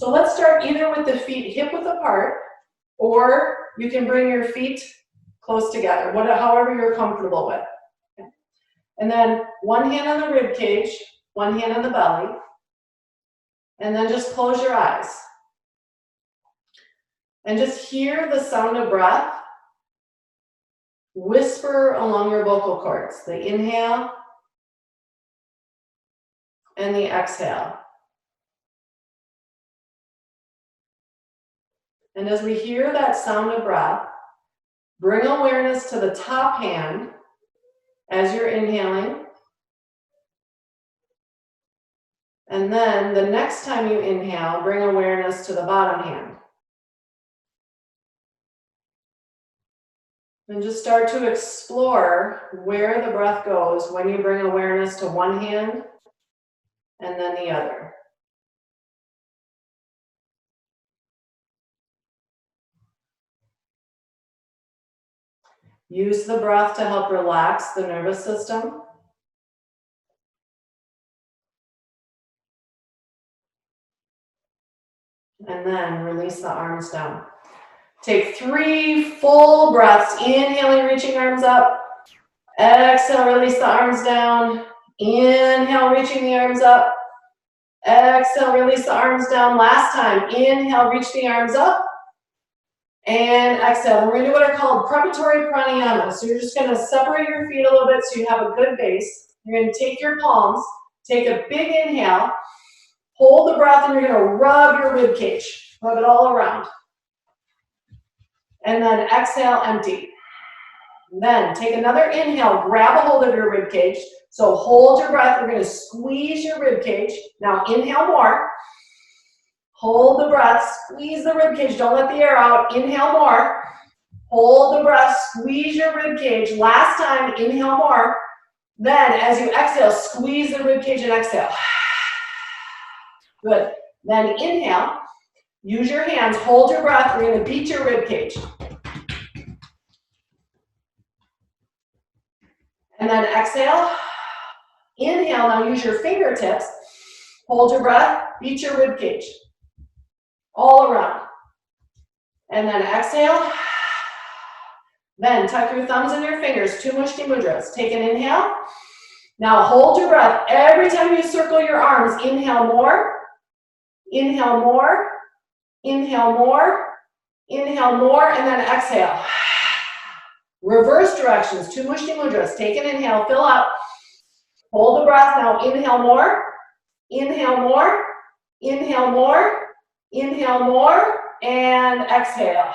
So let's start either with the feet hip width apart, or you can bring your feet close together, however you're comfortable with. Okay. And then one hand on the rib cage, one hand on the belly, and then just close your eyes. And just hear the sound of breath whisper along your vocal cords. The inhale and the exhale. And as we hear that sound of breath, bring awareness to the top hand as you're inhaling. And then the next time you inhale, bring awareness to the bottom hand. And just start to explore where the breath goes when you bring awareness to one hand and then the other. Use the breath to help relax the nervous system. And then release the arms down. Take 3 full breaths. Inhaling, reaching arms up. Exhale, release the arms down. Inhale, reaching the arms up. Exhale, release the arms down. Last time. Inhale, reach the arms up. And exhale. We're going to do what are called preparatory pranayama. So you're just going to separate your feet a little bit so you have a good base. You're going to take your palms, take a big inhale, hold the breath, and you're going to rub your rib cage. Rub it all around. And then exhale, empty. Then take another inhale, grab a hold of your rib cage. So hold your breath. You're going to squeeze your rib cage. Now inhale more. Hold the breath, squeeze the rib cage. Don't let the air out. Inhale more. Hold the breath, squeeze your rib cage. Last time, inhale more. Then as you exhale, squeeze the rib cage and exhale. Good. Then inhale. Use your hands, hold your breath. We're going to beat your rib cage. And then exhale. Inhale, now use your fingertips. Hold your breath, beat your rib cage. All around. And then exhale. Then tuck your thumbs in your fingers, 2 Mushti Mudras. Take an inhale. Now hold your breath. Every time you circle your arms, inhale more. Inhale more. Inhale more. Inhale more. And then exhale. Reverse directions, 2 Mushti Mudras. Take an inhale, fill up. Hold the breath. Now inhale more. Inhale more. Inhale more. Inhale more. And exhale.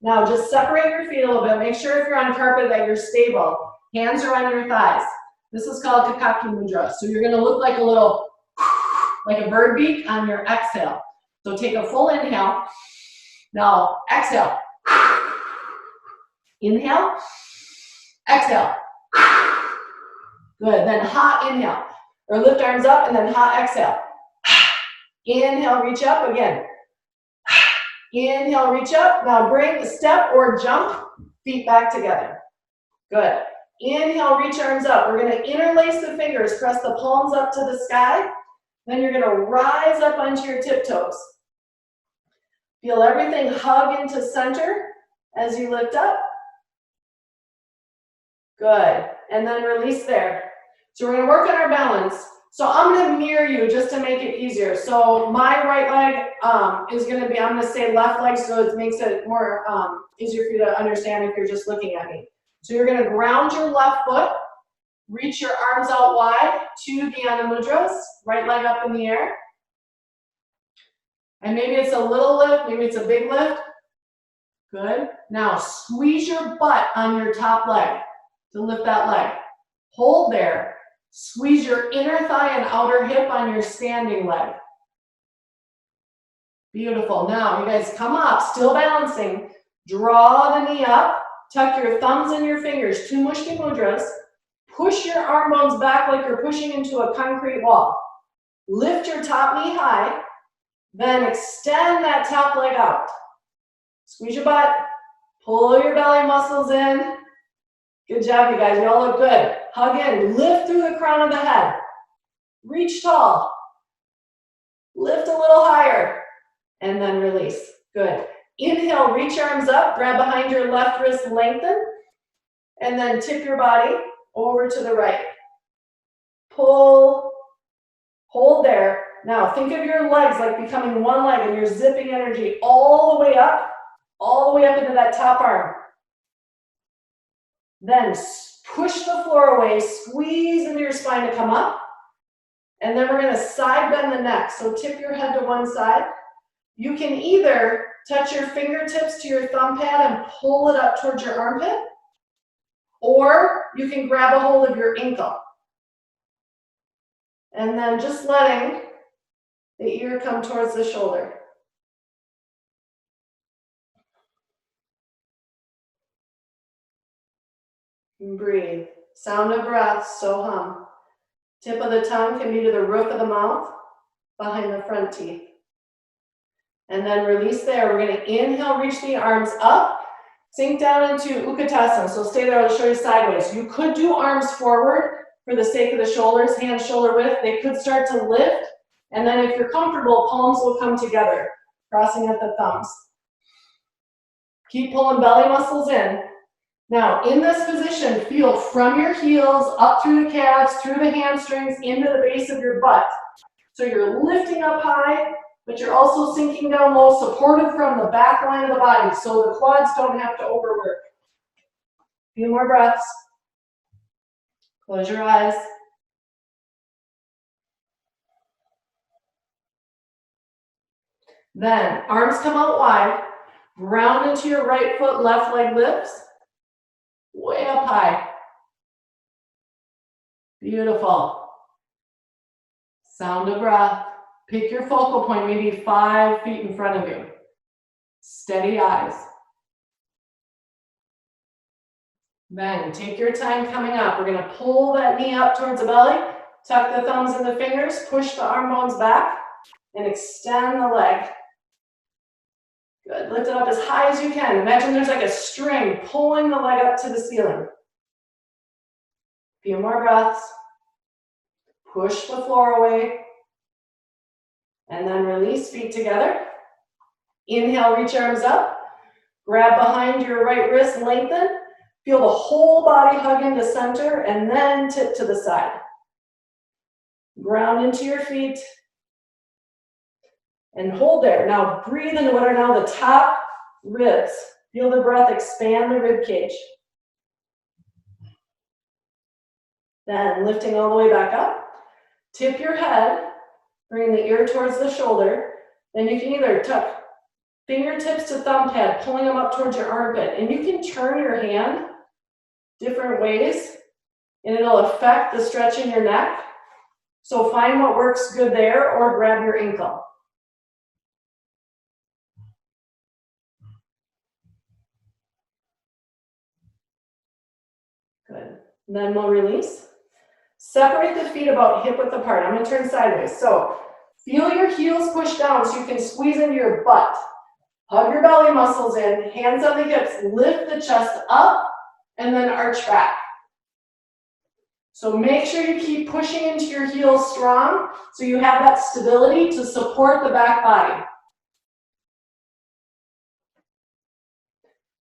Now just separate your feet a little bit. Make sure if you're on carpet that you're stable. Hands are on your thighs. This is called Kakaki Mudra. So you're going to look like a little, like a bird beak on your exhale. So take a full inhale. Now exhale. Inhale. Exhale. Good. Then hot inhale. Or lift arms up and then hot exhale. Inhale, reach up again. Inhale, reach up. Now bring step or jump feet back together. Good. Inhale, reach arms up. We're going to interlace the fingers. Press the palms up to the sky. Then you're going to rise up onto your tiptoes. Feel everything hug into center as you lift up. Good. And then release there. So we're going to work on our balance. So I'm going to mirror you just to make it easier. So my right leg is going to be, I'm going to say left leg, so it makes it more easier for you to understand if you're just looking at me. So you're going to ground your left foot, reach your arms out wide to Dhyana Mudras, right leg up in the air. And maybe it's a little lift, maybe it's a big lift. Good. Now squeeze your butt on your top leg to lift that leg. Hold there. Squeeze your inner thigh and outer hip on your standing leg. Beautiful. Now, you guys come up, still balancing. Draw the knee up. Tuck your thumbs and your fingers, 2 Mushti Mudras. Push your arm bones back like you're pushing into a concrete wall. Lift your top knee high. Then extend that top leg out. Squeeze your butt. Pull your belly muscles in. Good job, you guys. You all look good. Hug in. Lift through the crown of the head. Reach tall. Lift a little higher, and then release. Good. Inhale, reach your arms up, grab behind your left wrist, lengthen, and then tip your body over to the right. Pull, hold there. Now think of your legs like becoming one leg and you're zipping energy all the way up into that top arm. Then push the floor away, squeeze into your spine to come up. And then we're gonna side bend the neck. So tip your head to one side. You can either touch your fingertips to your thumb pad and pull it up towards your armpit, or you can grab a hold of your ankle. And then just letting the ear come towards the shoulder. And breathe. Sound of breath, so hum. Tip of the tongue can be to the roof of the mouth, behind the front teeth. And then release there. We're gonna inhale, reach the arms up, sink down into Utkatasana. So stay there, I'll show you sideways. You could do arms forward for the sake of the shoulders, hands shoulder width. They could start to lift. And then if you're comfortable, palms will come together, crossing at the thumbs. Keep pulling belly muscles in. Now, in this position, feel from your heels, up through the calves, through the hamstrings, into the base of your butt. So you're lifting up high, but you're also sinking down low, supported from the back line of the body, so the quads don't have to overwork. A few more breaths. Close your eyes. Then, arms come out wide, ground into your right foot, left leg lifts. Way up high. Beautiful. Sound of breath. Pick your focal point, maybe 5 feet in front of you. Steady eyes. Then take your time coming up. We're going to pull that knee up towards the belly, tuck the thumbs and the fingers, push the arm bones back, and extend the leg. Good. Lift it up as high as you can. Imagine there's like a string pulling the leg up to the ceiling. A few more breaths. Push the floor away. And then release, feet together. Inhale, reach arms up. Grab behind your right wrist, lengthen. Feel the whole body hug into center, and then tip to the side. Ground into your feet. And hold there. Now breathe into what are now the top ribs. Feel the breath expand the rib cage. Then lifting all the way back up. Tip your head. Bring the ear towards the shoulder. Then you can either tuck fingertips to thumb pad, pulling them up towards your armpit. And you can turn your hand different ways, and it'll affect the stretch in your neck. So find what works good there, or grab your ankle. Good. And then we'll release. Separate the feet about hip width apart. I'm going to turn sideways. So feel your heels push down so you can squeeze into your butt. Hug your belly muscles in, hands on the hips, lift the chest up, and then arch back. So make sure you keep pushing into your heels strong so you have that stability to support the back body.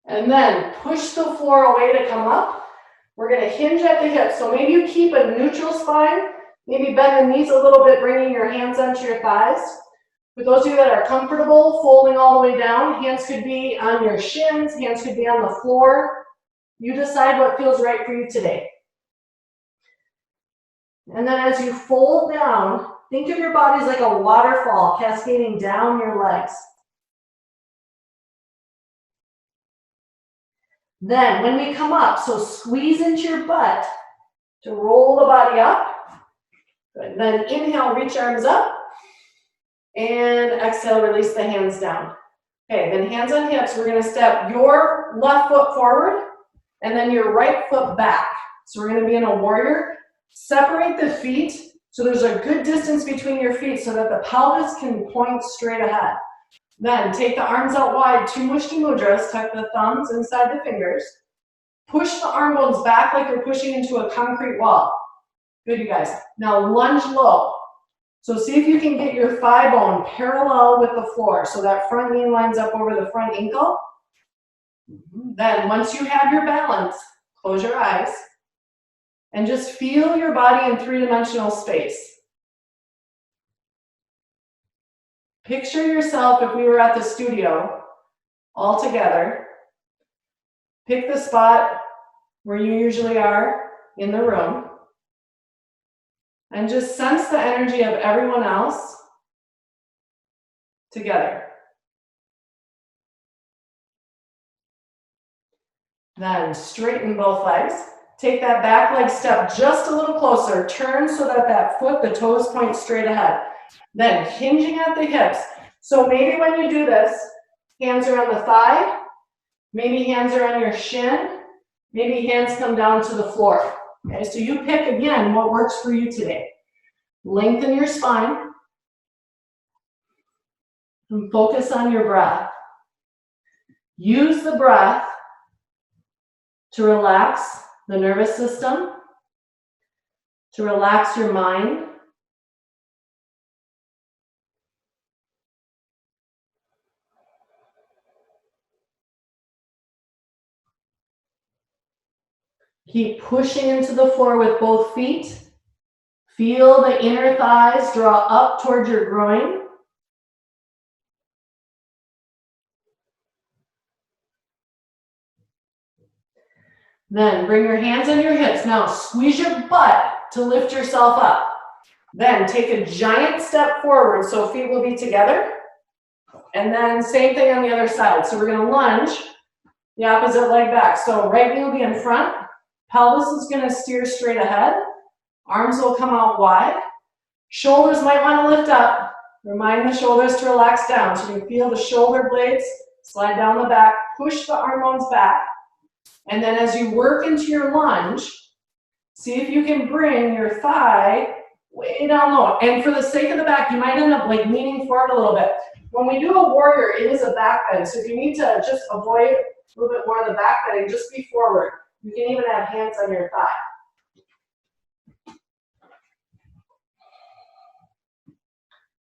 And then push the floor away to come up. We're going to hinge at the hips. So maybe you keep a neutral spine. Maybe bend the knees a little bit, bringing your hands onto your thighs. For those of you that are comfortable folding all the way down, hands could be on your shins, hands could be on the floor. You decide what feels right for you today. And then as you fold down, think of your body as like a waterfall cascading down your legs. Then when we come up, so squeeze into your butt to roll the body up. Good. Then inhale, reach arms up. And exhale, release the hands down. Okay, then hands on hips, we're going to step your left foot forward and then your right foot back. So we're going to be in a warrior. Separate the feet so there's a good distance between your feet so that the pelvis can point straight ahead. Then take the arms out wide, two Mushti Mudras, tuck the thumbs inside the fingers. Push the arm bones back like you're pushing into a concrete wall. Good, you guys. Now lunge low. So see if you can get your thigh bone parallel with the floor so that front knee lines up over the front ankle. Then once you have your balance, close your eyes and just feel your body in three-dimensional space. Picture yourself if we were at the studio all together. Pick the spot where you usually are in the room and just sense the energy of everyone else together. Then straighten both legs. Take that back leg step just a little closer. Turn so that that foot, the toes point straight ahead. Then hinging at the hips. So maybe when you do this, hands are on the thigh, maybe hands are on your shin, maybe hands come down to the floor. Okay, so you pick again what works for you today. Lengthen your spine and focus on your breath. Use the breath to relax the nervous system, to relax your mind. Keep pushing into the floor with both feet. Feel the inner thighs draw up towards your groin. Then bring your hands on your hips. Now squeeze your butt to lift yourself up. Then take a giant step forward, so feet will be together. And then same thing on the other side. So we're gonna lunge the opposite leg back. So right knee will be in front. Pelvis is gonna steer straight ahead. Arms will come out wide. Shoulders might wanna lift up. Remind the shoulders to relax down. So you can feel the shoulder blades slide down the back. Push the arm bones back. And then as you work into your lunge, see if you can bring your thigh way down low. And for the sake of the back, you might end up like leaning forward a little bit. When we do a warrior, it is a back bend. So if you need to just avoid a little bit more of the back bending, just be forward. You can even have hands on your thigh.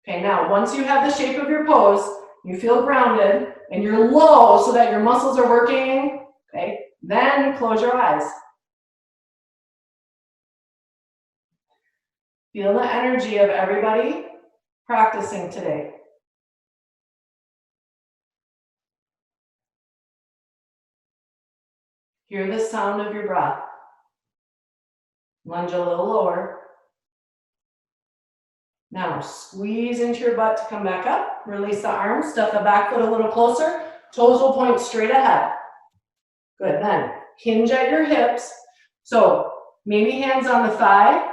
Okay, now once you have the shape of your pose, you feel grounded and you're low so that your muscles are working, okay? Then close your eyes. Feel the energy of everybody practicing today. Hear the sound of your breath. Lunge a little lower. Now squeeze into your butt to come back up. Release the arms, step the back foot a little closer. Toes will point straight ahead. Good, then hinge at your hips. So maybe hands on the thigh,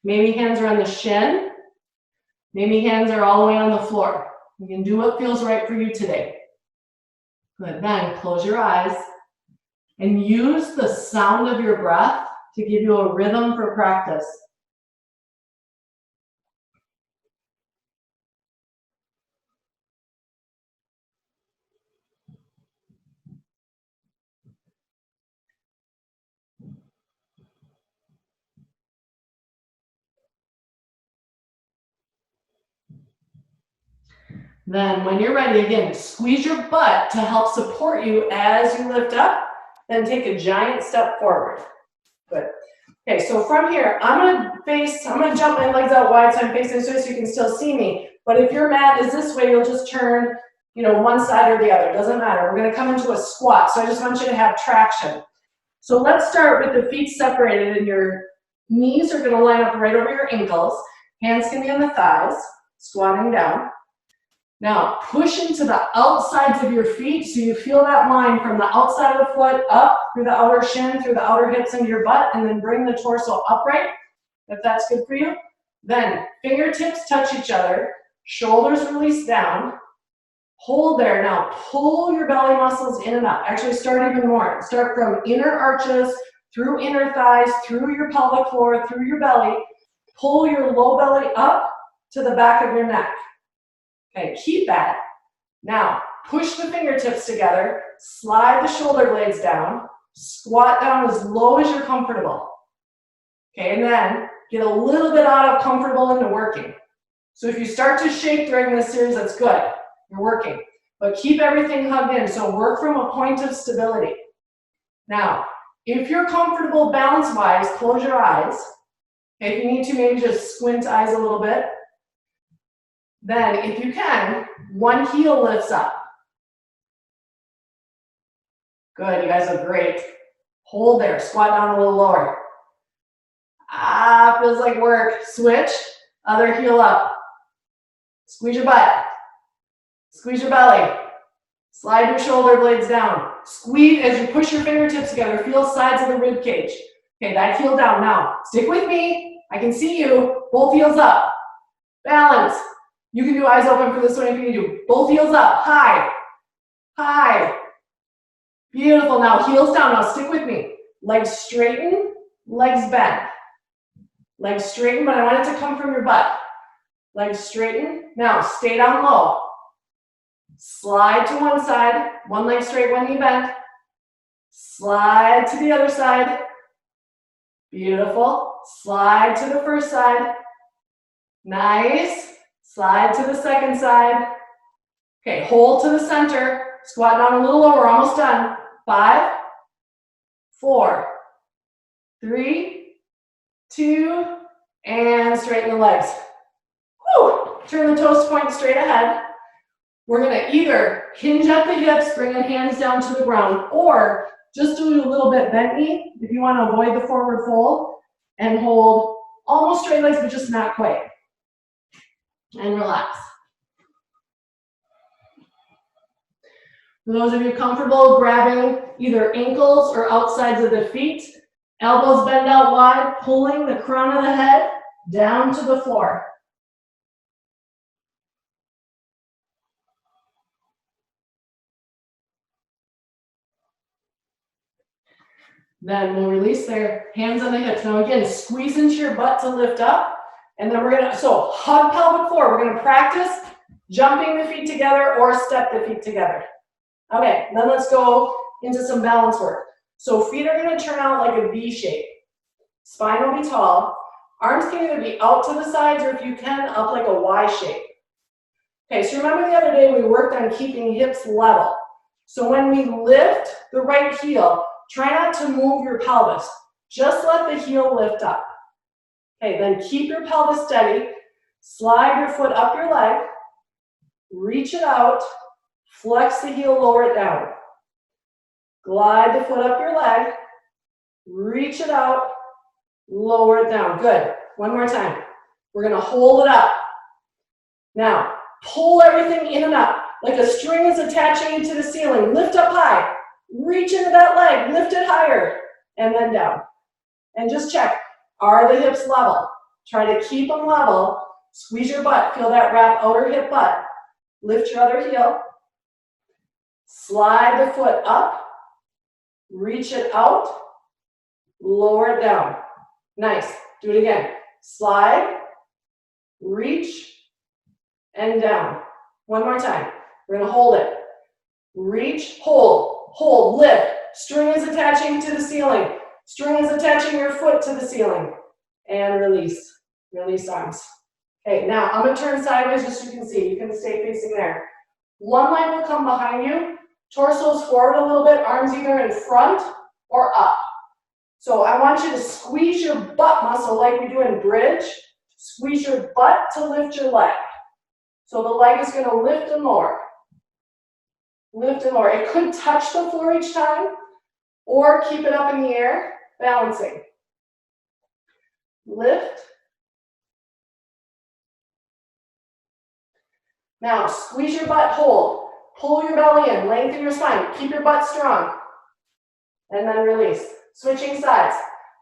maybe hands are on the shin, maybe hands are all the way on the floor. You can do what feels right for you today. Good, then close your eyes and use the sound of your breath to give you a rhythm for practice. Then when you're ready, again, squeeze your butt to help support you as you lift up. Then take a giant step forward. Good. Okay, so from here, I'm gonna jump my legs out wide so I'm facing this way so you can still see me. But if your mat is this way, you'll just turn, one side or the other. Doesn't matter. We're gonna come into a squat. So I just want you to have traction. So let's start with the feet separated and your knees are gonna line up right over your ankles. Hands can be on the thighs, squatting down. Now, push into the outsides of your feet so you feel that line from the outside of the foot up through the outer shin, through the outer hips into your butt, and then bring the torso upright, if that's good for you. Then, fingertips touch each other, shoulders release down, hold there. Now, pull your belly muscles in and up. Actually, start even more. Start from inner arches, through inner thighs, through your pelvic floor, through your belly. Pull your low belly up to the back of your neck. Okay, keep that. Now, push the fingertips together, slide the shoulder blades down, squat down as low as you're comfortable. Okay, and then get a little bit out of comfortable into working. So if you start to shake during this series, that's good. You're working. But keep everything hugged in. So work from a point of stability. Now, if you're comfortable balance-wise, close your eyes. If you need to, maybe just squint eyes a little bit. Then, if you can, one heel lifts up. Good, you guys look great. Hold there, squat down a little lower. Ah, feels like work. Switch, other heel up. Squeeze your butt. Squeeze your belly. Slide your shoulder blades down. Squeeze as you push your fingertips together. Feel sides of the rib cage. Okay, that heel down. Now, stick with me. I can see you. Both heels up. Balance. You can do eyes open for this one if you need to. Both heels up. High. High. Beautiful. Now, heels down. Now, stick with me. Legs straighten. Legs bend. Legs straighten, but I want it to come from your butt. Legs straighten. Now, stay down low. Slide to one side. One leg straight, one knee bent. Slide to the other side. Beautiful. Slide to the first side. Nice. Slide to the second side. Okay, hold to the center. Squat down a little lower, almost done. 5, 4, 3, 2, and straighten the legs. Whew. Turn the toes point straight ahead. We're gonna either hinge at the hips, bring the hands down to the ground, or just do a little bit bent knee if you wanna avoid the forward fold, and hold almost straight legs, but just not quite. And relax. For those of you comfortable grabbing either ankles or outsides of the feet, elbows bend out wide, pulling the crown of the head down to the floor. Then we'll release their hands on the hips. Now again, squeeze into your butt to lift up. And then we're gonna, so hug pelvic floor. We're gonna practice jumping the feet together or step the feet together. Okay, then let's go into some balance work. So feet are gonna turn out like a V shape. Spine will be tall. Arms can either be out to the sides or if you can, up like a Y shape. Okay, so remember the other day we worked on keeping hips level. So when we lift the right heel, try not to move your pelvis. Just let the heel lift up. Okay, then keep your pelvis steady. Slide your foot up your leg. Reach it out. Flex the heel, lower it down. Glide the foot up your leg. Reach it out. Lower it down. Good. One more time. We're going to hold it up. Now, pull everything in and up. Like a string is attaching you to the ceiling. Lift up high. Reach into that leg. Lift it higher. And then down. And just check. Are the hips level? Try to keep them level. Squeeze your butt. Feel that wrap outer hip butt. Lift your other heel. Slide the foot up. Reach it out. Lower it down. Nice. Do it again. Slide. Reach. And down. One more time. We're going to hold it. Reach. Hold. Hold. Lift. String is attaching to the ceiling. String is attaching your foot to the ceiling. And release. Release arms. Okay, now I'm going to turn sideways just so you can see. You can stay facing there. One leg will come behind you. Torso's forward a little bit. Arms either in front or up. So I want you to squeeze your butt muscle like we do in bridge. Squeeze your butt to lift your leg. So the leg is going to lift and lower. Lift and lower. It could touch the floor each time or keep it up in the air, balancing. Lift. Now squeeze your butt, hold. Pull your belly in, lengthen your spine. Keep your butt strong. And then release. Switching sides.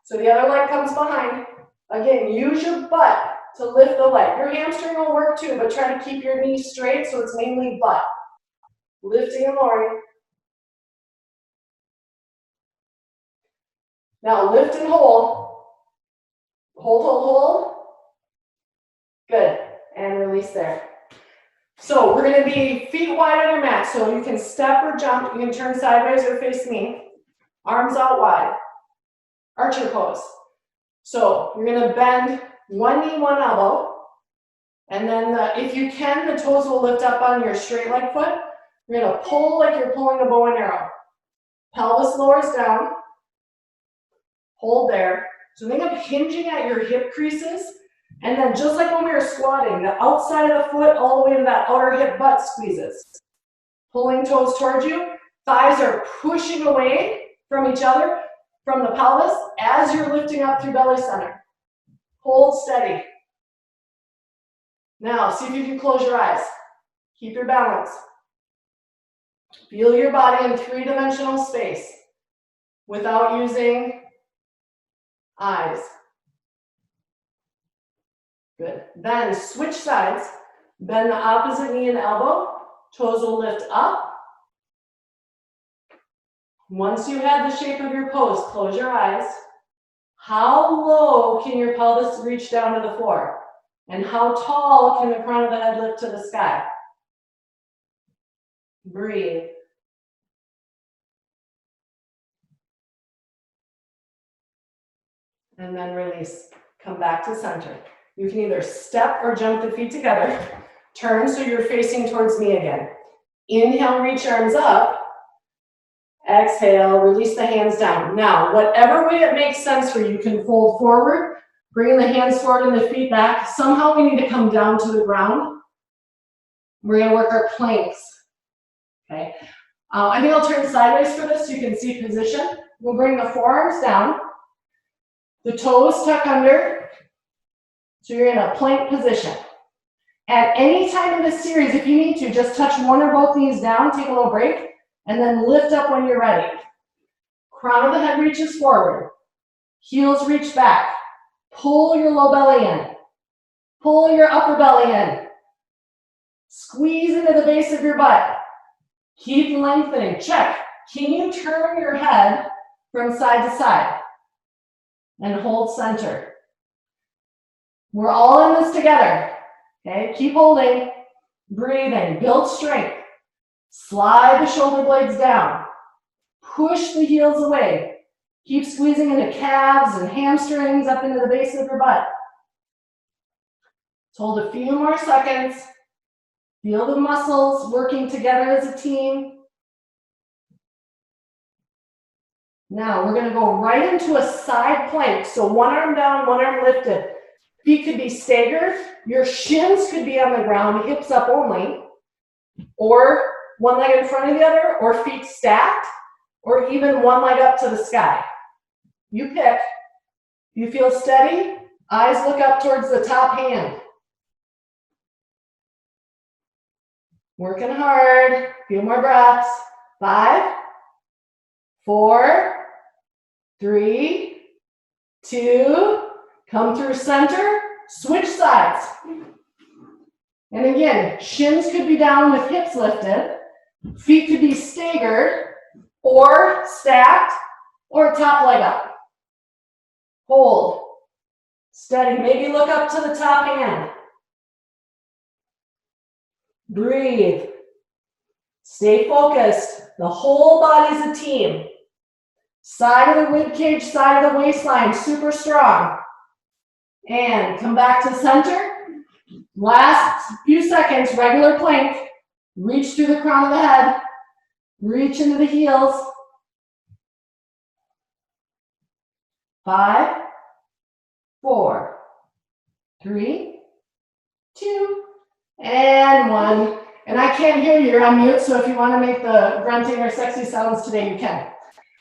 So the other leg comes behind. Again, use your butt to lift the leg. Your hamstring will work too, but try to keep your knees straight so it's mainly butt. Lifting and lowering. Now lift and hold. Hold, hold, hold. Good. And release there. So we're going to be feet wide on your mat. So you can step or jump. You can turn sideways or face me. Arms out wide. Archer pose. So you're going to bend one knee, one elbow. And then if you can, the toes will lift up on your straight leg foot. You're gonna pull like you're pulling a bow and arrow. Pelvis lowers down. Hold there. So think of hinging at your hip creases. And then just like when we were squatting, the outside of the foot all the way to that outer hip butt squeezes. Pulling toes towards you. Thighs are pushing away from each other, from the pelvis, as you're lifting up through belly center. Hold steady. Now, see if you can close your eyes. Keep your balance. Feel your body in three-dimensional space without using eyes. Good. Then switch sides. Bend the opposite knee and elbow. Toes will lift up. Once you have the shape of your pose, close your eyes. How low can your pelvis reach down to the floor? And how tall can the crown of the head lift to the sky? Breathe. And then release. Come back to center. You can either step or jump the feet together. Turn so you're facing towards me again. Inhale, reach arms up. Exhale, release the hands down. Now, whatever way it makes sense for you, you can fold forward, bringing the hands forward and the feet back. Somehow we need to come down to the ground. We're gonna work our planks, okay? I think I'll turn sideways for this so you can see position. We'll bring the forearms down. The toes tuck under. So you're in a plank position. At any time in this series, if you need to, just touch one or both knees down, take a little break, and then lift up when you're ready. Crown of the head reaches forward. Heels reach back. Pull your low belly in. Pull your upper belly in. Squeeze into the base of your butt. Keep lengthening. Check. Can you turn your head from side to side? And hold center. We're all in this together. Okay, keep holding. Breathing. Build strength. Slide the shoulder blades down. Push the heels away. Keep squeezing into calves and hamstrings up into the base of your butt. Let's hold a few more seconds. Feel the muscles working together as a team. Now we're going to go right into a side plank. So one arm down, one arm lifted. Feet could be staggered. Your shins could be on the ground, hips up only. Or one leg in front of the other, or feet stacked, or even one leg up to the sky. You pick. You feel steady, eyes look up towards the top hand. Working hard, few more breaths. 5, 4, 3, 2, come through center, switch sides. And again, shins could be down with hips lifted, feet could be staggered, or stacked, or top leg up. Hold. Steady. Maybe look up to the top hand. Breathe. Stay focused. The whole body's a team. Side of the rib cage, side of the waistline, super strong. And come back to center. Last few seconds, regular plank. Reach through the crown of the head. Reach into the heels. 5, 4, 3, 2, and 1. And I can't hear you, you're on mute, so if you want to make the grunting or sexy sounds today, you can.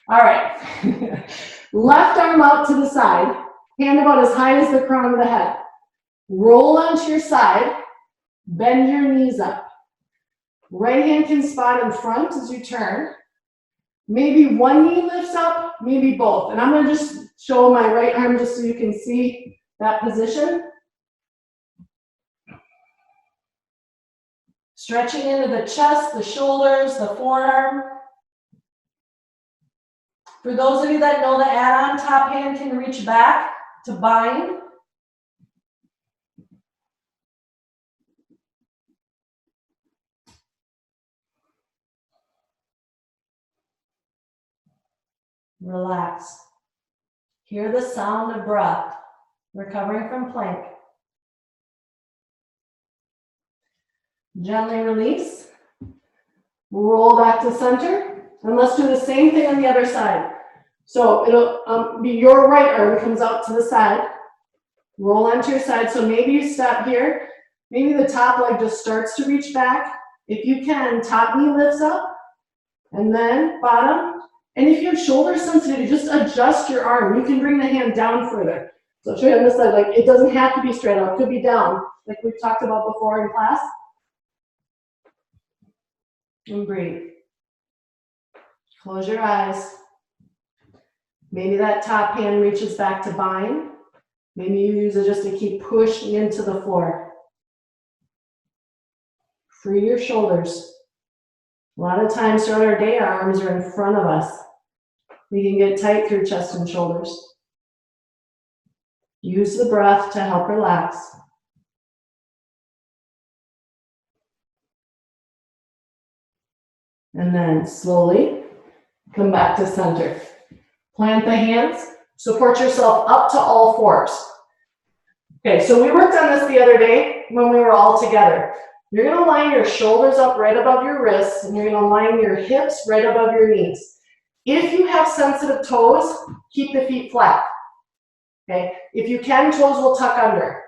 All right. Left arm out to the side, hand about as high as the crown of the head. Roll onto your side, bend your knees up. Right hand can spot in front as you turn. Maybe one knee lifts up, maybe both. And I'm going to just show my right arm just so you can see that position. Stretching into the chest, the shoulders, the forearm. For those of you that know the add-on, top hand can reach back to bind. Relax. Hear the sound of breath. Recovering from plank. Gently release. Roll back to center. And let's do the same thing on the other side. So it'll be your right arm comes out to the side. Roll onto your side. So maybe you stop here. Maybe the top leg just starts to reach back. If you can, top knee lifts up. And then bottom. And if you have shoulder sensitivity, just adjust your arm. You can bring the hand down further. So I'll show you on this side, like it doesn't have to be straight out, it could be down, like we've talked about before in class. And breathe. Close your eyes. Maybe that top hand reaches back to bind. Maybe you use it just to keep pushing into the floor. Free your shoulders. A lot of times throughout our day, our arms are in front of us. We can get tight through chest and shoulders. Use the breath to help relax. And then slowly come back to center. Plant the hands, support yourself up to all fours. Okay, so we worked on this the other day when we were all together. You're gonna line your shoulders up right above your wrists, and you're gonna line your hips right above your knees. If you have sensitive toes, keep the feet flat. Okay, if you can, toes will tuck under.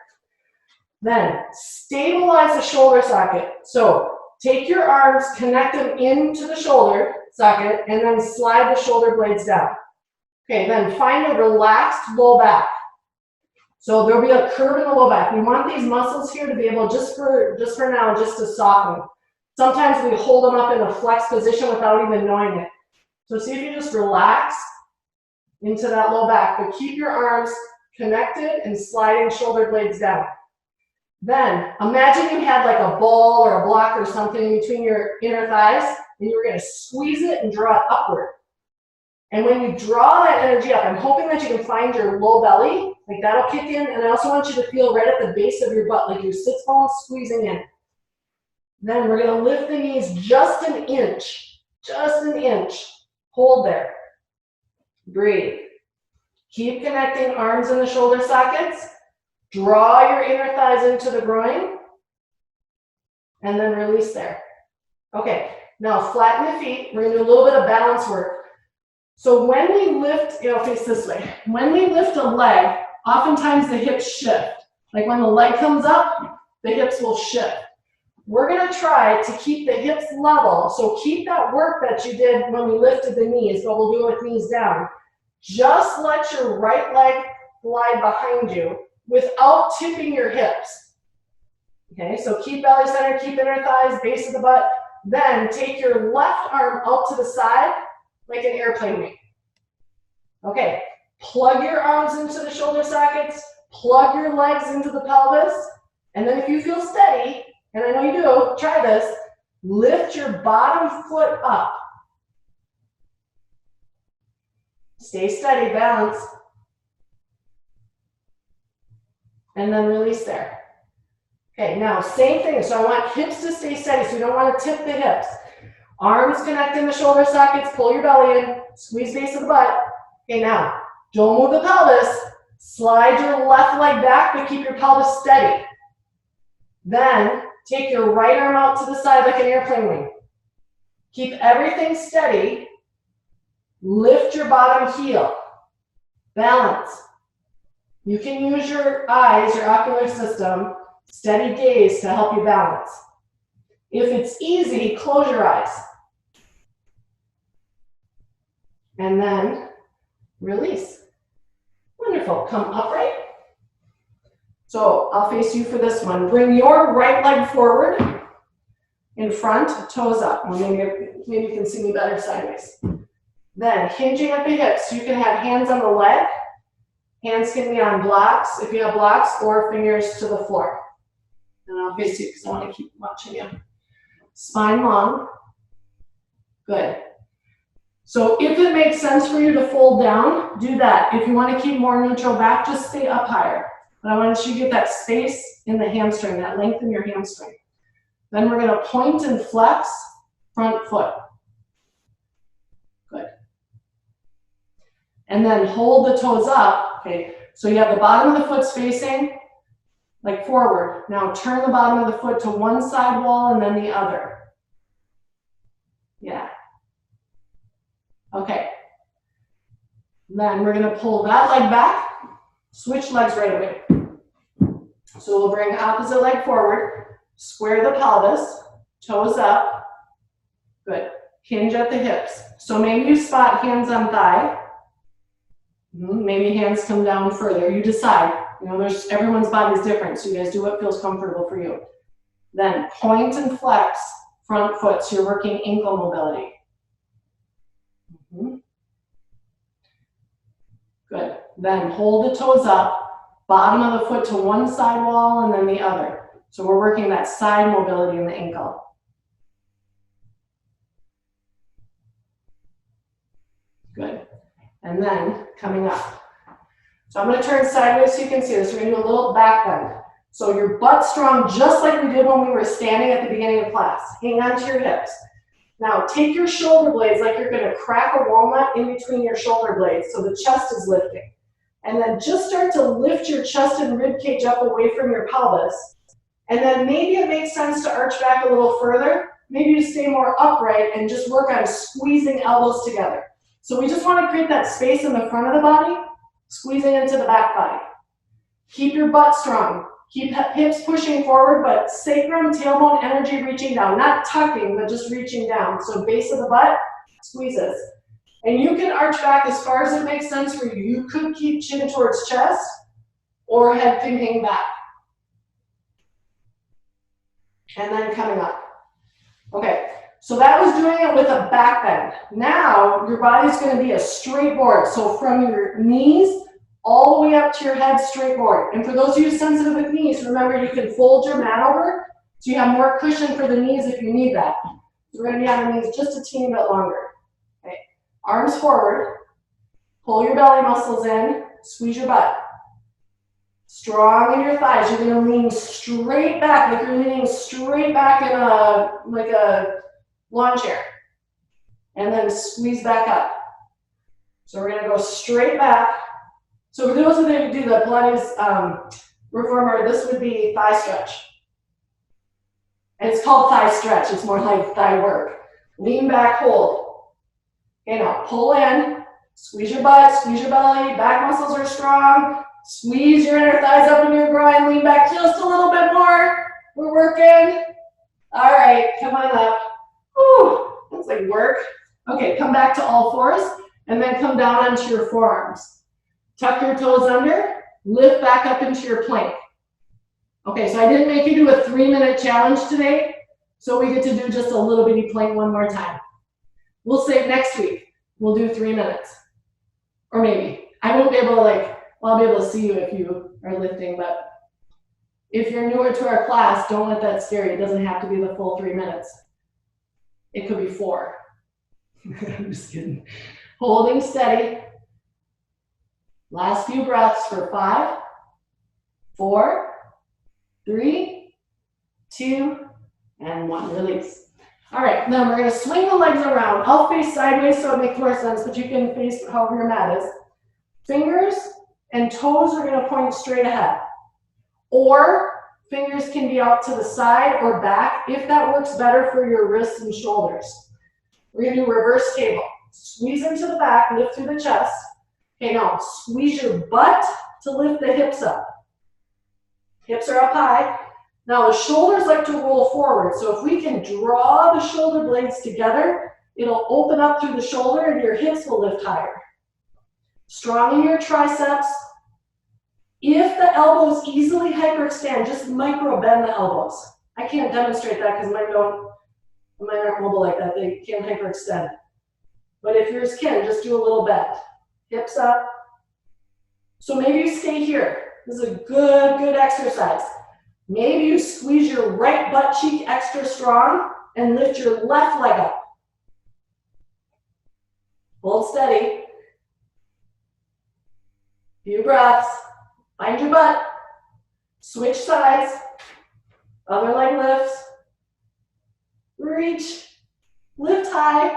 Then stabilize the shoulder socket. So take your arms, connect them into the shoulder socket, and then slide the shoulder blades down. Okay, then find a relaxed low back. So there'll be a curve in the low back. We want these muscles here to be able, just for now, just to soften. Sometimes we hold them up in a flex position without even knowing it. So see if you just relax into that low back, but keep your arms connected and sliding shoulder blades down. Then imagine you had like a ball or a block or something between your inner thighs, and you were going to squeeze it and draw it upward. And when you draw that energy up, I'm hoping that you can find your low belly, like that'll kick in, and I also want you to feel right at the base of your butt, like your sits bones squeezing in. Then we're going to lift the knees just an inch, hold there, breathe. Keep connecting arms in the shoulder sockets, draw your inner thighs into the groin, and then release there. Okay, now flatten the feet, we're going to do a little bit of balance work. So when we lift, face this way. When we lift a leg, oftentimes the hips shift. Like when the leg comes up, the hips will shift. We're gonna try to keep the hips level. So keep that work that you did when we lifted the knees, but we'll do it with knees down. Just let your right leg glide behind you without tipping your hips. Okay, so keep belly center, keep inner thighs, base of the butt. Then take your left arm out to the side, like an airplane wing. Okay, plug your arms into the shoulder sockets, plug your legs into the pelvis, and then if you feel steady, and I know you do, try this, lift your bottom foot up. Stay steady, balance. And then release there. Okay, now same thing, so I want hips to stay steady, so you don't want to tip the hips. Arms connect in the shoulder sockets, pull your belly in, squeeze base of the butt. Okay, now, don't move the pelvis. Slide your left leg back, but keep your pelvis steady. Then, take your right arm out to the side like an airplane wing. Keep everything steady. Lift your bottom heel. Balance. You can use your eyes, your ocular system, steady gaze to help you balance. If it's easy, close your eyes. And then release. Wonderful. Come upright. So I'll face you for this one. Bring your right leg forward in front, toes up. Well, maybe you can see me better sideways. Then hinging at the hips. You can have hands on the leg. Hands can be on blocks, if you have blocks, or fingers to the floor. And I'll face you because I want to keep watching you. Spine long. Good. So if it makes sense for you to fold down, do that. If you want to keep more neutral back, just stay up higher. But I want you to get that space in the hamstring, that length in your hamstring. Then we're going to point and flex front foot. Good. And then hold the toes up. Okay, so you have the bottom of the foot spacing, like forward. Now turn the bottom of the foot to one side wall and then the other. Yeah. Okay. Then we're gonna pull that leg back, switch legs right away. So we'll bring opposite leg forward, square the pelvis, toes up. Good. Hinge at the hips. So maybe you spot hands on thigh. Maybe hands come down further. You decide. You know, everyone's body is different, so you guys do what feels comfortable for you. Then point and flex front foot, so you're working ankle mobility. Good. Then hold the toes up, bottom of the foot to one side wall and then the other. So we're working that side mobility in the ankle. Good. And then coming up. So I'm going to turn sideways so you can see this. We're going to do a little back bend. So your butt's strong, just like we did when we were standing at the beginning of class. Hang on to your hips. Now take your shoulder blades like you're going to crack a walnut in between your shoulder blades so the chest is lifting. And then just start to lift your chest and rib cage up away from your pelvis. And then maybe it makes sense to arch back a little further. Maybe you stay more upright and just work on squeezing elbows together. So we just want to create that space in the front of the body, squeezing into the back body. Keep your butt strong. Keep hips pushing forward, but sacrum, tailbone energy reaching down. Not tucking, but just reaching down. So base of the butt squeezes. And you can arch back as far as it makes sense for you. You could keep chin towards chest, or head can hang back. And then coming up. Okay, so that was doing it with a back bend. Now, your body's going to be a straight board. So from your knees all the way up to your head, straight board. And for those of you sensitive with knees, remember you can fold your mat over so you have more cushion for the knees if you need that. So we're going to be on the knees just a teeny bit longer. Okay. Arms forward. Pull your belly muscles in. Squeeze your butt. Strong in your thighs. You're going to lean straight back, like you're leaning straight back in a lawn chair. And then squeeze back up. So we're going to go straight back. So for those of you who do the Pilates reformer, this would be thigh stretch. And it's called thigh stretch. It's more like thigh work. Lean back, hold. Okay, now pull in, squeeze your butt, squeeze your belly, back muscles are strong. Squeeze your inner thighs up into your groin, lean back just a little bit more. We're working. All right, come on up. Whew, that's like work. Okay, come back to all fours and then come down onto your forearms. Tuck your toes under, lift back up into your plank. Okay, so I didn't make you do a 3-minute challenge today, so we get to do just a little bitty plank one more time. We'll save next week. We'll do 3 minutes. Or maybe. I won't be able to I'll be able to see you if you are lifting, but if you're newer to our class, don't let that scare you. It doesn't have to be the full 3 minutes. It could be 4. I'm just kidding. Holding steady. Last few breaths for 5, 4, 3, 2, and 1. Release. All right, then we're going to swing the legs around. I'll face sideways so it makes more sense, but you can face however your mat is. Fingers and toes are going to point straight ahead. Or fingers can be out to the side or back if that works better for your wrists and shoulders. We're going to do reverse table. Squeeze into the back, lift through the chest. Okay, now squeeze your butt to lift the hips up. Hips are up high. Now the shoulders like to roll forward. So if we can draw the shoulder blades together, it'll open up through the shoulder and your hips will lift higher. Strong in your triceps. If the elbows easily hyperextend, just micro bend the elbows. I can't demonstrate that because mine aren't mobile like that. They can't hyperextend. But if yours can, just do a little bend. Hips up. So maybe you stay here. This is a good exercise. Maybe you squeeze your right butt cheek extra strong and lift your left leg up. Hold steady. Few breaths. Find your butt. Switch sides. Other leg lifts. Reach. Lift high.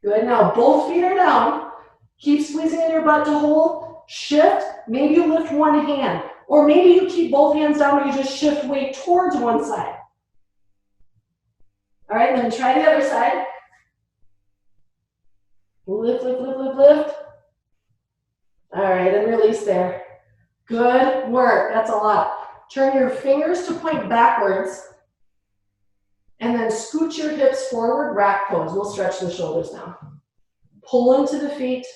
Good. Now both feet are down. Keep squeezing in your butt to hold. Shift. Maybe you lift one hand. Or maybe you keep both hands down, but you just shift weight towards one side. All right, then try the other side. Lift, lift, lift, lift, lift. All right, and release there. Good work, that's a lot. Turn your fingers to point backwards, and then scoot your hips forward, rack pose. We'll stretch the shoulders now. Pull into the feet,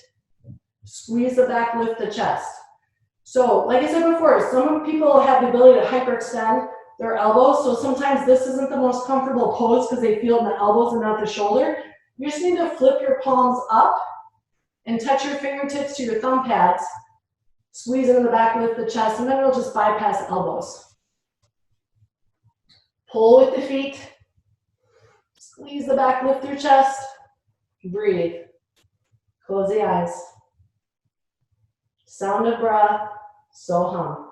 squeeze the back, lift the chest. So, like I said before, some people have the ability to hyperextend their elbows, so sometimes this isn't the most comfortable pose because they feel in the elbows and not the shoulder. You just need to flip your palms up and touch your fingertips to your thumb pads. Squeeze into the back, lift the chest, and then we'll just bypass elbows. Pull with the feet. Squeeze the back, lift your chest. Breathe. Close the eyes. Sound of breath, so hum.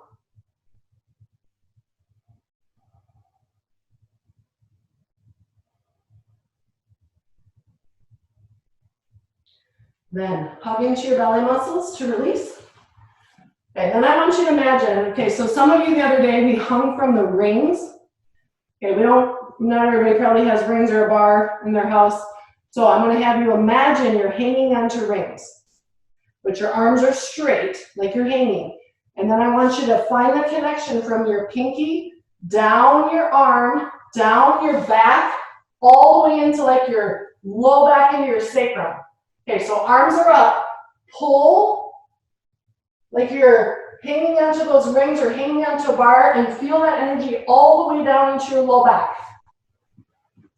Then hug into your belly muscles to release. Okay, then I want you to imagine, okay, so some of you the other day, we hung from the rings. Okay, not everybody probably has rings or a bar in their house. So I'm gonna have you imagine you're hanging onto rings, but your arms are straight, like you're hanging. And then I want you to find the connection from your pinky, down your arm, down your back, all the way into like your low back into your sacrum. Okay, so arms are up, pull, like you're hanging onto those rings or hanging onto a bar, and feel that energy all the way down into your low back.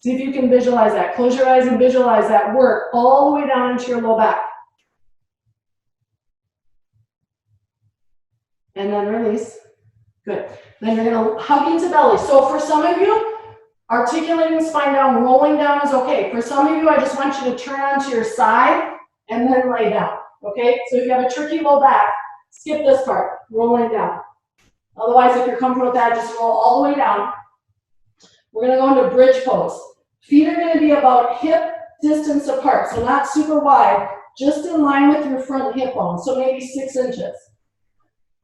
See if you can visualize that. Close your eyes and visualize that work all the way down into your low back. And then release. Good. Then you're going to hug into belly. So for some of you, articulating spine down, rolling down is okay. For some of you, I just want you to turn onto your side and then lay down. Okay? So if you have a tricky low back, skip this part, rolling down. Otherwise, if you're comfortable with that, just roll all the way down. We're going to go into bridge pose. Feet are going to be about hip distance apart, so not super wide, just in line with your front hip bone, so maybe 6 inches.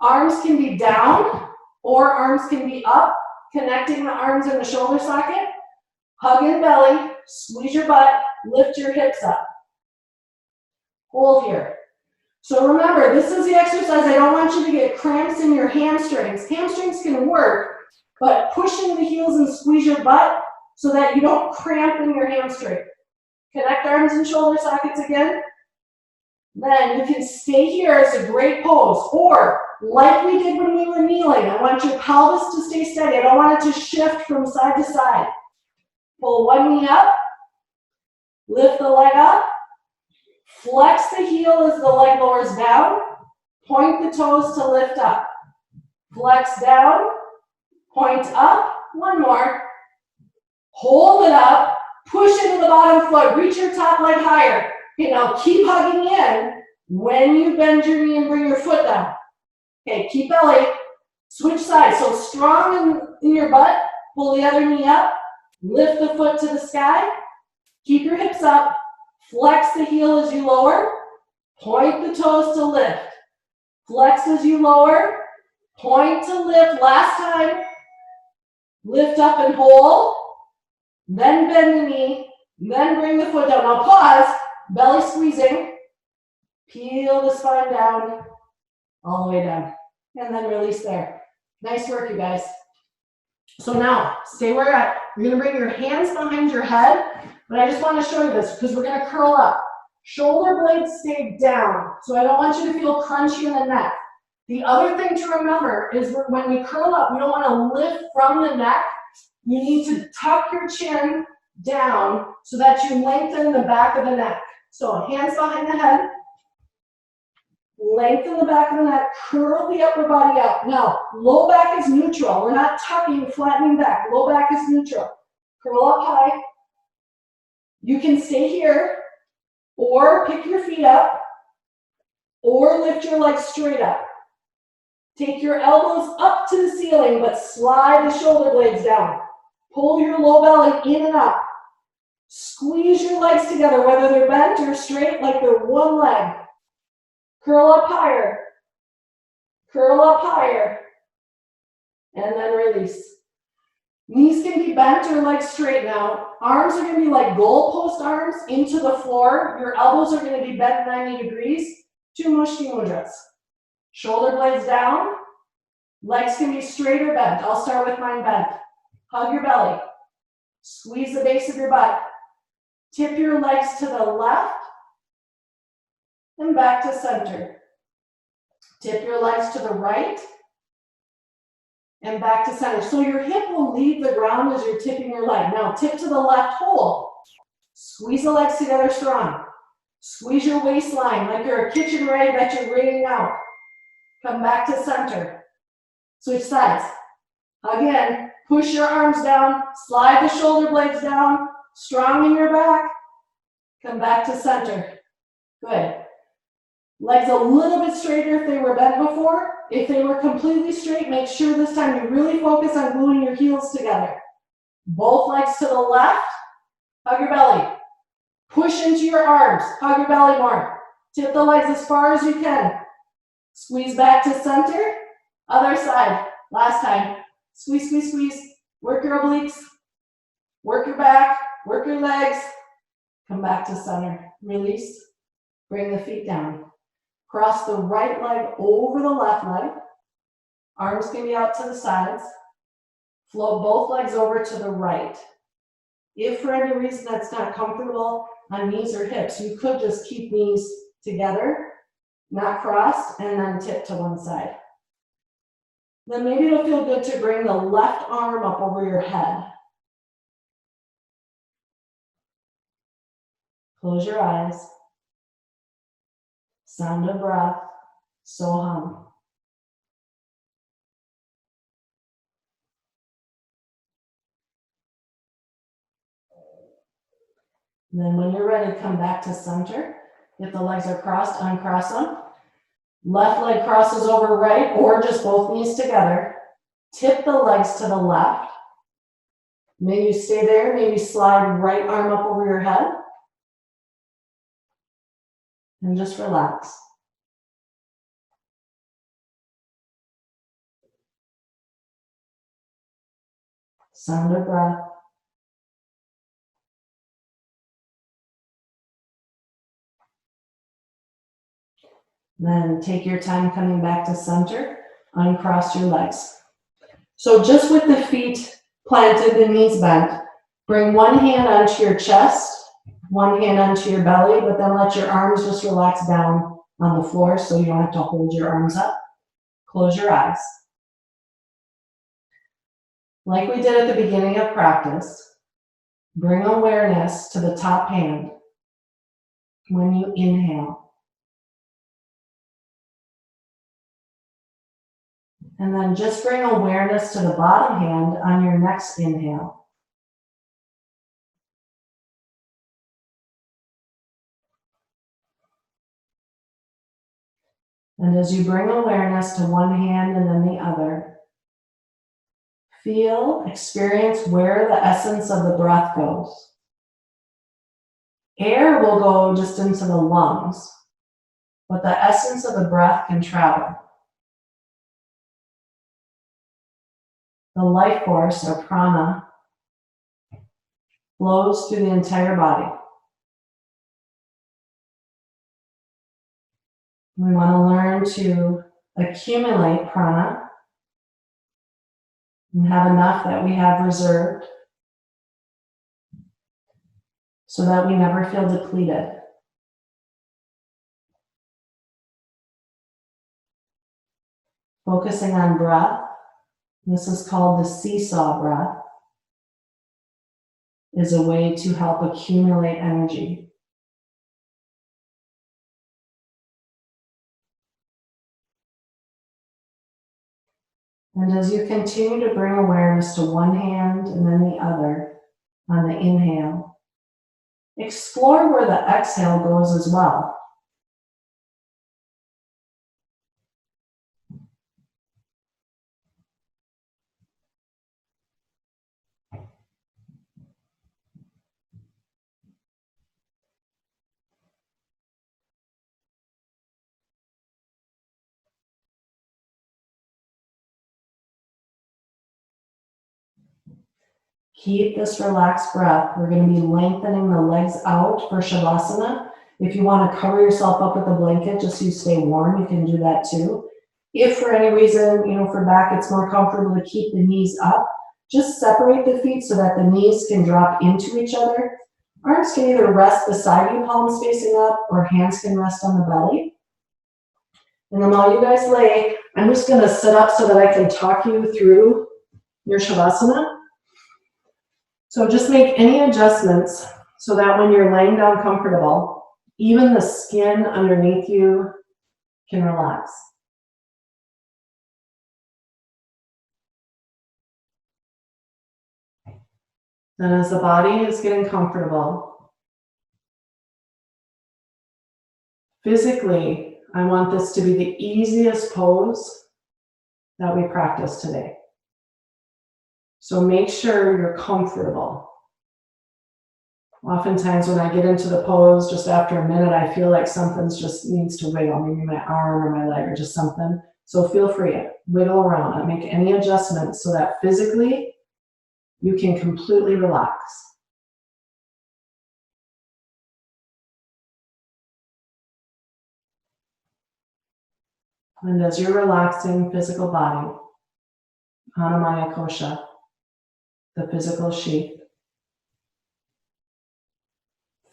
Arms can be down or arms can be up, connecting the arms in the shoulder socket. Hug in belly, squeeze your butt, lift your hips up. Hold here. So remember, this is the exercise. I don't want you to get cramps in your hamstrings. Hamstrings can work, but push into the heels and squeeze your butt so that you don't cramp in your hamstring. Connect arms and shoulder sockets again. Then you can stay here. It's a great pose. Or, like we did when we were kneeling, I want your pelvis to stay steady. I don't want it to shift from side to side. Pull one knee up. Lift the leg up. Flex the heel as the leg lowers down. Point the toes to lift up. Flex down. Point up. One more. Hold it up. Push into the bottom foot. Reach your top leg higher. Okay, now keep hugging in when you bend your knee and bring your foot down. Okay, keep belly. Switch sides. So strong in your butt. Pull the other knee up. Lift the foot to the sky. Keep your hips up. Flex the heel as you lower. Point the toes to lift. Flex as you lower. Point to lift. Last time. Lift up and hold. Then bend the knee. Then bring the foot down. Now pause. Belly squeezing. Peel the spine down. All the way down. And then release there. Nice work, you guys. So now, stay where you're at. You're going to bring your hands behind your head. But I just want to show you this because we're going to curl up. Shoulder blades stay down. So I don't want you to feel crunchy in the neck. The other thing to remember is when we curl up, we don't want to lift from the neck. You need to tuck your chin down so that you lengthen the back of the neck. So hands behind the head. Lengthen the back of the neck. Curl the upper body up. Now, low back is neutral. We're not tucking, flattening back. Low back is neutral. Curl up high. You can stay here, or pick your feet up, or lift your legs straight up. Take your elbows up to the ceiling, but slide the shoulder blades down. Pull your low belly in and up. Squeeze your legs together, whether they're bent or straight, like they're one leg. Curl up higher. Curl up higher. and then release. Knees can be bent or legs straight now. Arms are going to be like goalpost arms into the floor. Your elbows are going to be bent 90 degrees. 2 Mushti Mudras. Shoulder blades down. Legs can be straight or bent. I'll start with mine bent. Hug your belly. Squeeze the base of your butt. Tip your legs to the left and back to center. Tip your legs to the right and back to center. So your hip will leave the ground as you're tipping your leg. Now tip to the left hole. Squeeze the legs together strong. Squeeze your waistline like you're a kitchen rag that you're wringing out. Come back to center. Switch sides. Again, push your arms down. Slide the shoulder blades down. Strong in your back. Come back to center. Good. Legs a little bit straighter if they were bent before. If they were completely straight, make sure this time you really focus on gluing your heels together. Both legs to the left. Hug your belly. Push into your arms. Hug your belly more. Tip the legs as far as you can. Squeeze back to center. Other side. Last time. Squeeze, squeeze, squeeze. Work your obliques. Work your back. Work your legs. Come back to center. Release. Bring the feet down. Cross the right leg over the left leg. Arms can be out to the sides. Float both legs over to the right. If for any reason that's not comfortable on knees or hips, you could just keep knees together, not crossed, and then tip to one side. Then maybe it'll feel good to bring the left arm up over your head. Close your eyes. Sound of breath, Soham. Then when you're ready, come back to center. If the legs are crossed, uncross them. Left leg crosses over right or just both knees together. Tip the legs to the left. Maybe stay there, maybe slide right arm up over your head. And just relax. Sound of breath. Then take your time coming back to center. Uncross your legs. So just with the feet planted, the knees bent, bring one hand onto your chest, one hand onto your belly, but then let your arms just relax down on the floor so you don't have to hold your arms up. Close your eyes. Like we did at the beginning of practice, bring awareness to the top hand when you inhale. And then just bring awareness to the bottom hand on your next inhale. And as you bring awareness to one hand and then the other, feel, experience where the essence of the breath goes. Air will go just into the lungs, but the essence of the breath can travel. The life force, or prana, flows through the entire body. We want to learn to accumulate prana and have enough that we have reserved so that we never feel depleted. Focusing on breath, this is called the seesaw breath, is a way to help accumulate energy. And as you continue to bring awareness to one hand and then the other on the inhale, explore where the exhale goes as well. Keep this relaxed breath. We're going to be lengthening the legs out for Shavasana. If you want to cover yourself up with a blanket just so you stay warm, you can do that too. If for any reason, for back, it's more comfortable to keep the knees up, just separate the feet so that the knees can drop into each other. Arms can either rest beside you, palms facing up, or hands can rest on the belly. And then while you guys lay, I'm just going to sit up so that I can talk you through your Shavasana. So just make any adjustments so that when you're laying down comfortable, even the skin underneath you can relax. And as the body is getting comfortable, physically, I want this to be the easiest pose that we practice today. So make sure you're comfortable. Oftentimes when I get into the pose, just after a minute, I feel like something's just needs to wiggle, maybe my arm or my leg or just something. So feel free to wiggle around and make any adjustments so that physically you can completely relax. And as you're relaxing physical body, Anamaya Kosha, the physical sheath,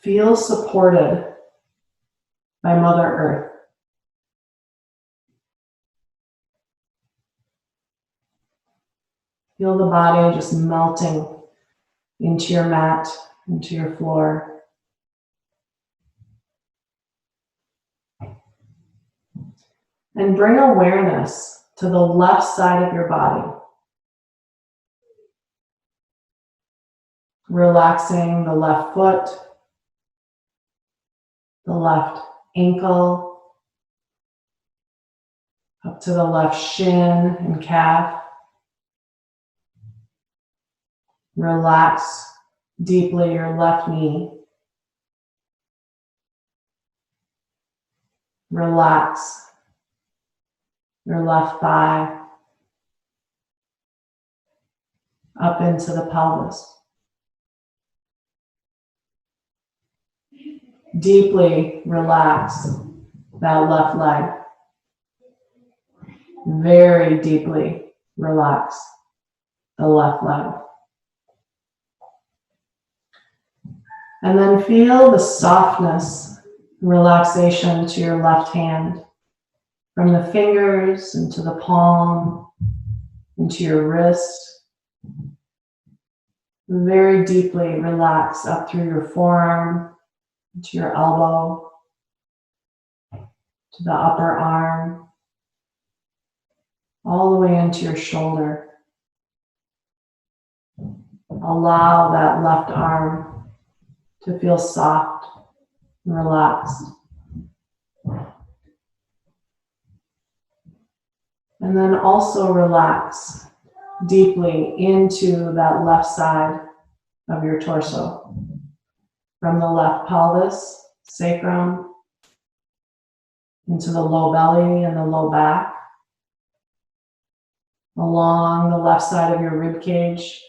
feel supported by Mother Earth. Feel the body just melting into your mat, into your floor. And bring awareness to the left side of your body. Relaxing the left foot, the left ankle, up to the left shin and calf. Relax deeply your left knee. Relax your left thigh up into the pelvis. Deeply relax that left leg. Very deeply relax the left leg. And then feel the softness, relaxation to your left hand, from the fingers into the palm, into your wrist. Very deeply relax up through your forearm, to your elbow, to the upper arm, all the way into your shoulder. Allow that left arm to feel soft and relaxed. And then also relax deeply into that left side of your torso. From the left pelvis, sacrum, into the low belly and the low back, along the left side of your rib cage,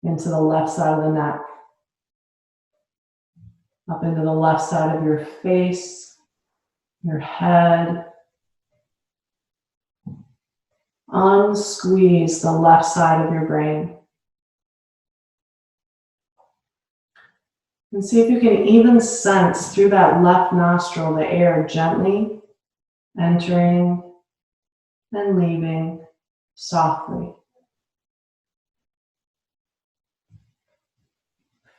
into the left side of the neck, up into the left side of your face, your head. Unsqueeze the left side of your brain. And see if you can even sense through that left nostril the air gently entering and leaving softly.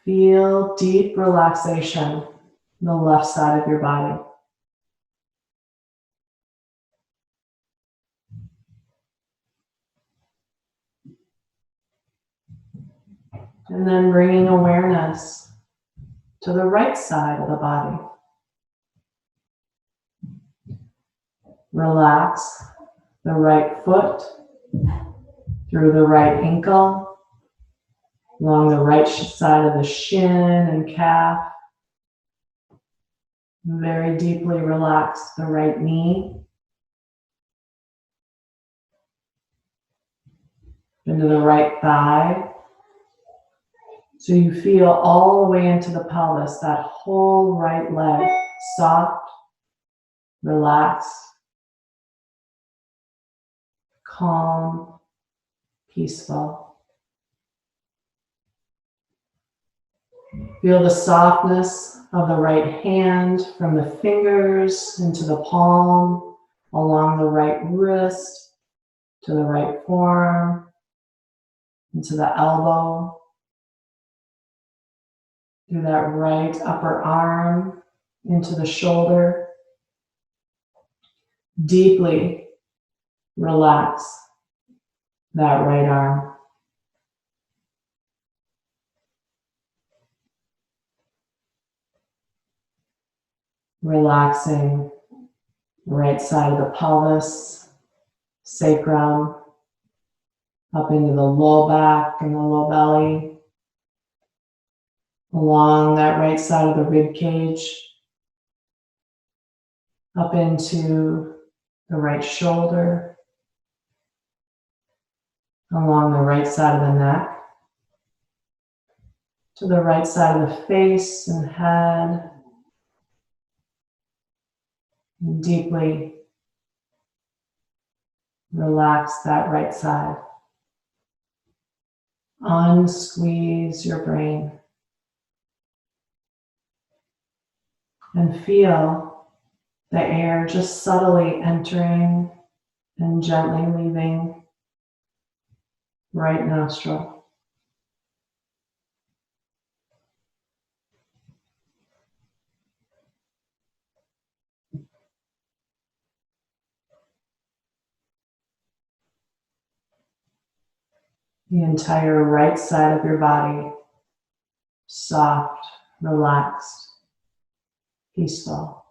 Feel deep relaxation in the left side of your body. And then bringing awareness to the right side of the body. Relax the right foot through the right ankle, along the right side of the shin and calf. Very deeply relax the right knee. Into the right thigh, So you feel all the way into the pelvis, that whole right leg, soft, relaxed, calm, peaceful. Feel the softness of the right hand from the fingers into the palm, along the right wrist, to the right forearm, into the elbow, through that right upper arm, into the shoulder. Deeply relax that right arm. Relaxing right side of the pelvis, sacrum, up into the low back and the low belly, along that right side of the rib cage, up into the right shoulder, along the right side of the neck, to the right side of the face and head, and deeply relax that right side. Unsqueeze your brain and feel the air just subtly entering and gently leaving right nostril. The entire right side of your body, soft, relaxed, peaceful.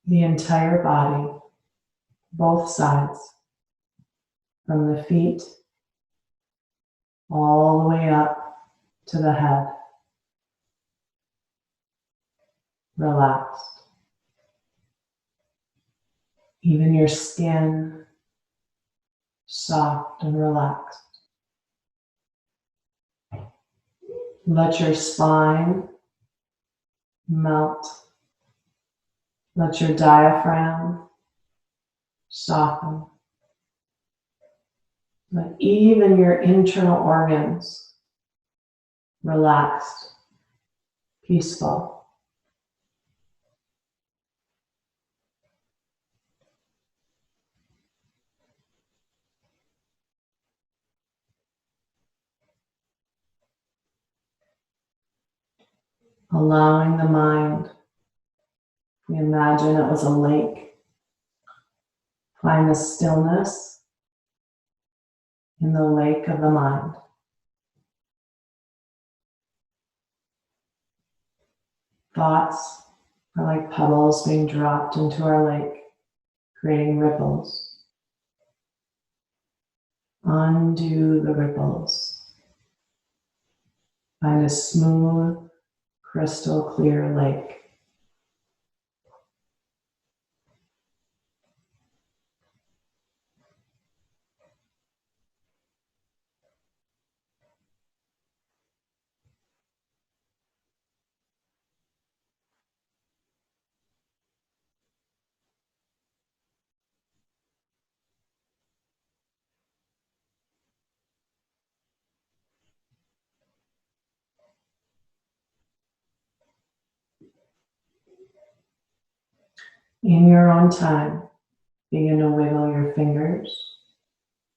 The entire body, both sides, from the feet all the way up to the head, relaxed. Even your skin, soft and relaxed. Let your spine melt. Let your diaphragm soften. Let even your internal organs relaxed, peaceful. Allowing the mind, we imagine it was a lake. Find the stillness in the lake of the mind. Thoughts are like pebbles being dropped into our lake, creating ripples. Undo the ripples. Find a smooth, crystal clear lake. In your own time, begin to wiggle your fingers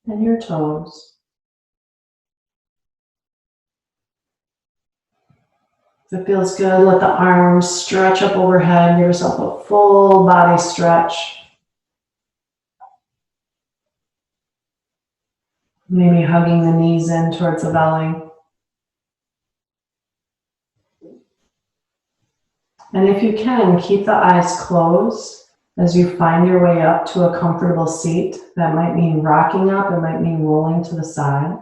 and your toes. If it feels good, let the arms stretch up overhead. Give yourself a full body stretch. Maybe hugging the knees in towards the belly. And if you can, keep the eyes closed as you find your way up to a comfortable seat. That might mean rocking up, it might mean rolling to the side.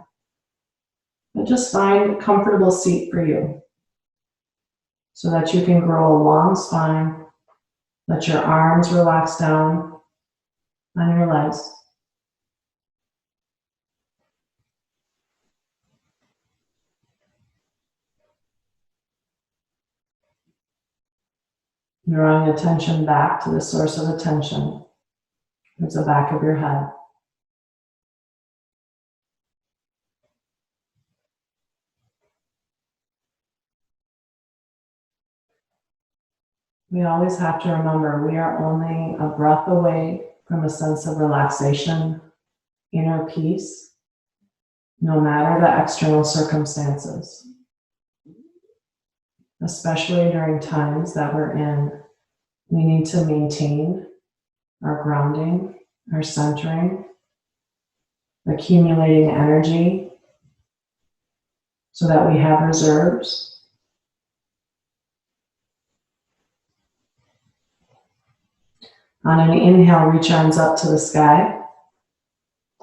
But just find a comfortable seat for you so that you can grow a long spine Let your arms relax down on your legs. Drawing attention back to the source of attention. It's the back of your head. We always have to remember we are only a breath away from a sense of relaxation, inner peace, no matter the external circumstances. Especially during times that we're in, we need to maintain our grounding, our centering, accumulating energy so that we have reserves. On an inhale, reach arms up to the sky.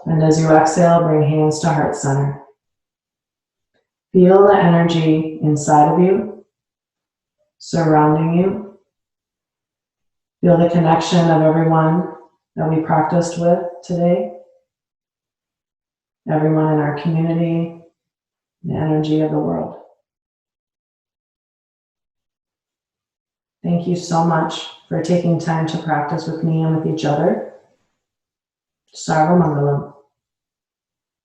And as you exhale, bring hands to heart center. Feel the energy inside of you, surrounding you. Feel the connection of everyone that we practiced with today. Everyone in our community, the energy of the world. Thank you so much for taking time to practice with me and with each other. Sarva Mangalam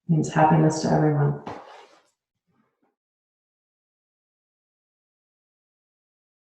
means happiness to everyone.